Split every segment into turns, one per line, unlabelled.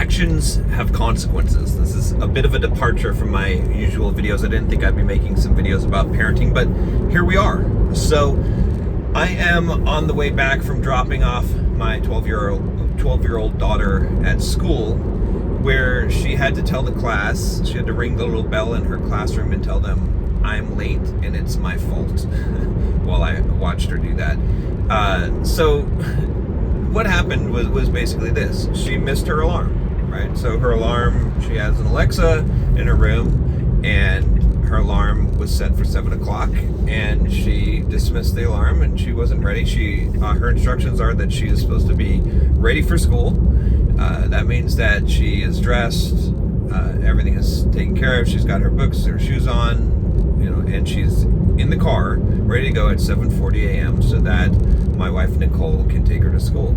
actions have consequences. This is a bit of a departure from my usual videos. I didn't think I'd be making some videos about parenting, but here we are. So I am on the way back from dropping off my 12-year-old daughter at school, where she had to tell the class, she had to ring the little bell in her classroom and tell them, I'm late and it's my fault, while I watched her do that. So what happened was basically this. She missed her alarm, right? So her alarm, she has an Alexa in her room, and her alarm was set for 7 o'clock, and she dismissed the alarm and she wasn't ready. Her instructions are that she is supposed to be ready for school. That means that she is dressed, everything is taken care of, she's got her books, her shoes on, and she's in the car, ready to go at 7:40 a.m. so that my wife Nicole can take her to school.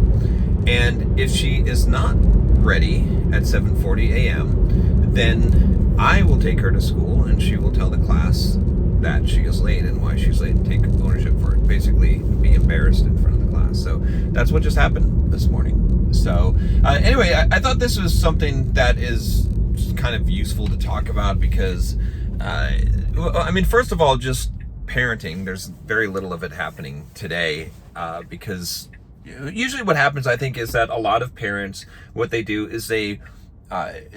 And if she is not ready at 7:40 a.m., then I will take her to school and she will tell the class that she is late and why she's late and take ownership for it. Basically, be embarrassed in front of the class. So that's what just happened this morning. So anyway, I thought this was something that is kind of useful to talk about because, first of all, just parenting, there's very little of it happening today because usually what happens, I think, is that a lot of parents, what they do is they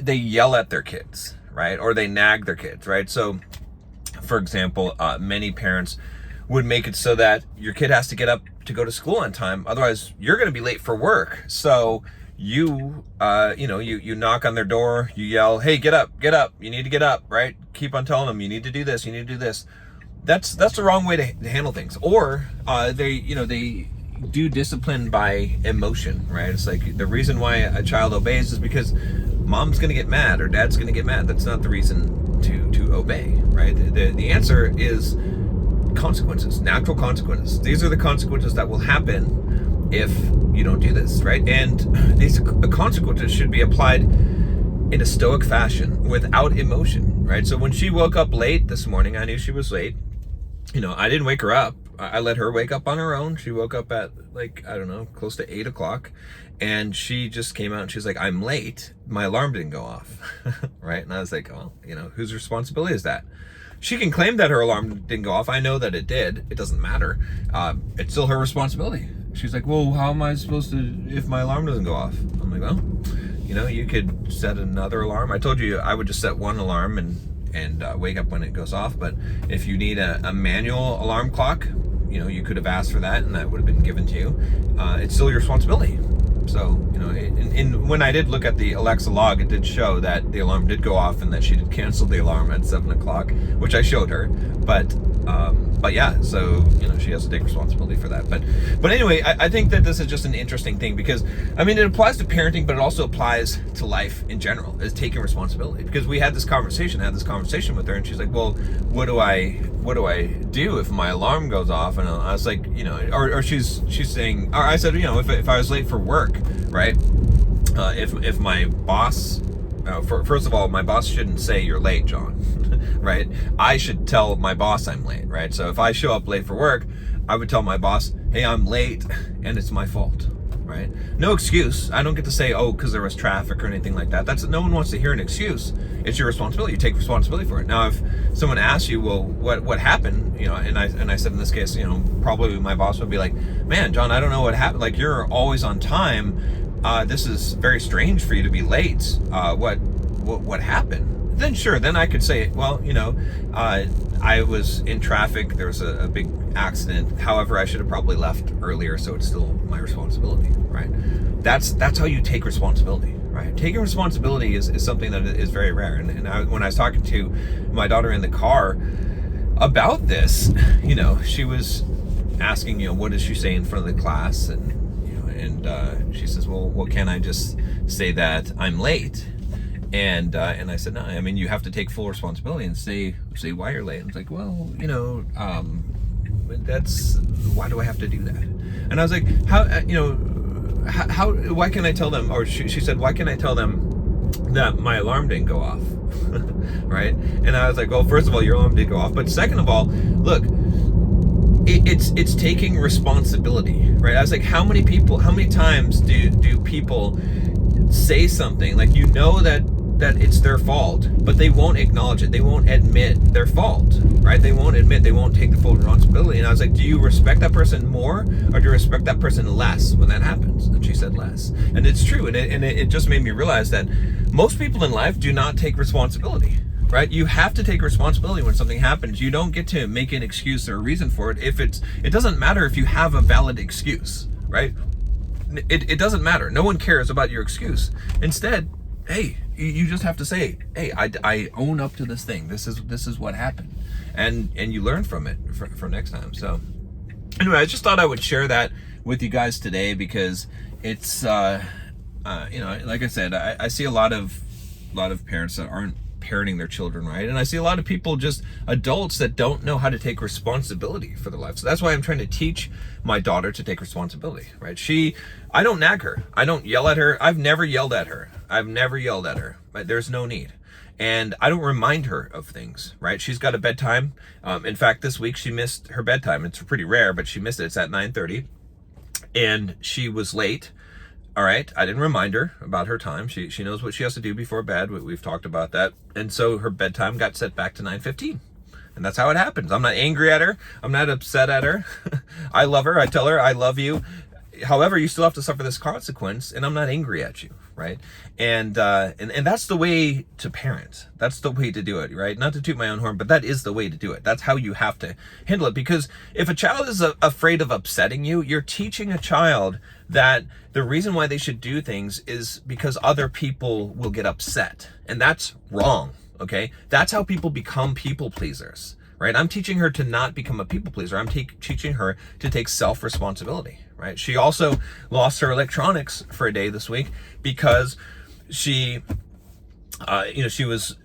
yell at their kids, right? Or they nag their kids, right? So, for example, many parents would make it so that your kid has to get up to go to school on time. Otherwise, you're going to be late for work. So you knock on their door, you yell, hey, get up, you need to get up, right? Keep on telling them, you need to do this, you need to do this. That's the wrong way to handle things. Or they do discipline by emotion, right? It's like the reason why a child obeys is because mom's going to get mad or dad's going to get mad. That's not the reason to obey, right? The answer is consequences, natural consequences. These are the consequences that will happen if you don't do this, right? And these consequences should be applied in a stoic fashion without emotion, right? So when she woke up late this morning, I knew she was late. I didn't wake her up. I let her wake up on her own. She woke up at close to 8 o'clock, and she just came out and she's like, I'm late. My alarm didn't go off, right? And I was like, oh, whose responsibility is that? She can claim that her alarm didn't go off. I know that it did. It doesn't matter. It's still her responsibility. She's like, well, how am I supposed to if my alarm doesn't go off? I'm like, well, you could set another alarm. I told you I would just set one alarm and wake up when it goes off. But if you need a manual alarm clock, you could have asked for that and that would have been given to you. It's still your responsibility. So, when I did look at the Alexa log, it did show that the alarm did go off and that she did cancel the alarm at 7 o'clock, which I showed her. But yeah, so, she has to take responsibility for that. But anyway, I think that this is just an interesting thing because, it applies to parenting, but it also applies to life in general, is taking responsibility. Because I had this conversation with her, and she's like, well, what do I do if my alarm goes off? And I was like, or she's saying, or I said, if I was late for work, right? If my boss, first of all, my boss shouldn't say you're late, John, right? I should tell my boss I'm late, right? So if I show up late for work, I would tell my boss, hey, I'm late and it's my fault, right? No excuse. I don't get to say, oh, because there was traffic or anything like that. No one wants to hear an excuse. It's your responsibility. You take responsibility for it. Now, if someone asks you, well, what happened? And I said in this case, probably my boss would be like, man, John, I don't know what happened. Like, you're always on time. This is very strange for you to be late. What happened? Then sure, then I could say, well, I was in traffic. There was a big accident. However, I should have probably left earlier, so it's still my responsibility, right? That's how you take responsibility, right? Taking responsibility is something that is very rare. And when I was talking to my daughter in the car about this, she was asking, what does she say in front of the class? And she says, well, can I just say that I'm late? And I said, no, you have to take full responsibility and say why you're late. And it's like, well, why do I have to do that? And I was like, why can I tell them? Or she said, why can I tell them that my alarm didn't go off? Right? And I was like, well, first of all, your alarm did go off. But second of all, look, it's taking responsibility, right? I was like, how many times do people say something, like you know that it's their fault, but they won't acknowledge it. They won't admit their fault, right? They won't take the full responsibility. And I was like, do you respect that person more, or do you respect that person less when that happens? And she said less. And it's true. And it just made me realize that most people in life do not take responsibility, right? You have to take responsibility when something happens. You don't get to make an excuse or a reason for it. It doesn't matter if you have a valid excuse, right? It doesn't matter. No one cares about your excuse. Instead, hey, you just have to say, hey, I own up to this thing. This is what happened, and you learn from it for next time. So anyway, I just thought I would share that with you guys today, because it's like I said, I see a lot of parents that aren't parenting their children right, and I see a lot of people, just adults, that don't know how to take responsibility for their life. So that's why I'm trying to teach my daughter to take responsibility, right? I don't nag her, I don't yell at her. I've never yelled at her, right? There's no need. And I don't remind her of things, right? She's got a bedtime. In fact, this week she missed her bedtime. It's pretty rare, but she missed it. It's at 9:30, and she was late. All right, I didn't remind her about her time. She knows what she has to do before bed. We've talked about that. And so her bedtime got set back to 9:15. And that's how it happens. I'm not angry at her. I'm not upset at her. I love her. I tell her, I love you. However, you still have to suffer this consequence, and I'm not angry at you, right? And that's the way to parent. That's the way to do it, right? Not to toot my own horn, but that is the way to do it. That's how you have to handle it. Because if a child is afraid of upsetting you, you're teaching a child that the reason why they should do things is because other people will get upset. And that's wrong, okay? That's how people become people pleasers, right? I'm teaching her to not become a people pleaser. I'm teaching her to take self-responsibility, right? She also lost her electronics for a day this week because she was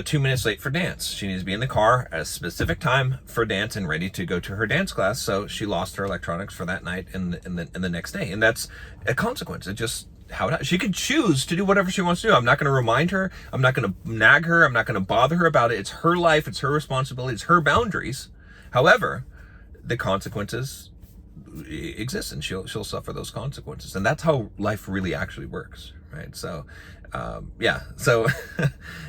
2 minutes late for dance. She needs to be in the car at a specific time for dance and ready to go to her dance class. So she lost her electronics for that night and the next day. And that's a consequence. It just how it, she could choose to do whatever she wants to do. I'm not going to remind her. I'm not going to nag her. I'm not going to bother her about it. It's her life. It's her responsibility. It's her boundaries. However, the consequences exist, and she'll suffer those consequences. And that's how life really actually works, right? So so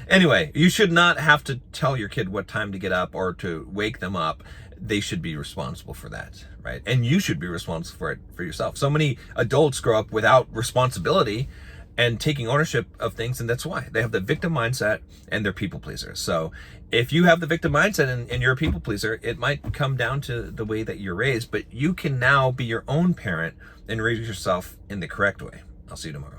anyway, you should not have to tell your kid what time to get up or to wake them up. They should be responsible for that, right? And you should be responsible for it for yourself. So many adults grow up without responsibility and taking ownership of things, and that's why they have the victim mindset and they're people pleasers. So if you have the victim mindset and you're a people pleaser, it might come down to the way that you're raised, but you can now be your own parent and raise yourself in the correct way. I'll see you tomorrow.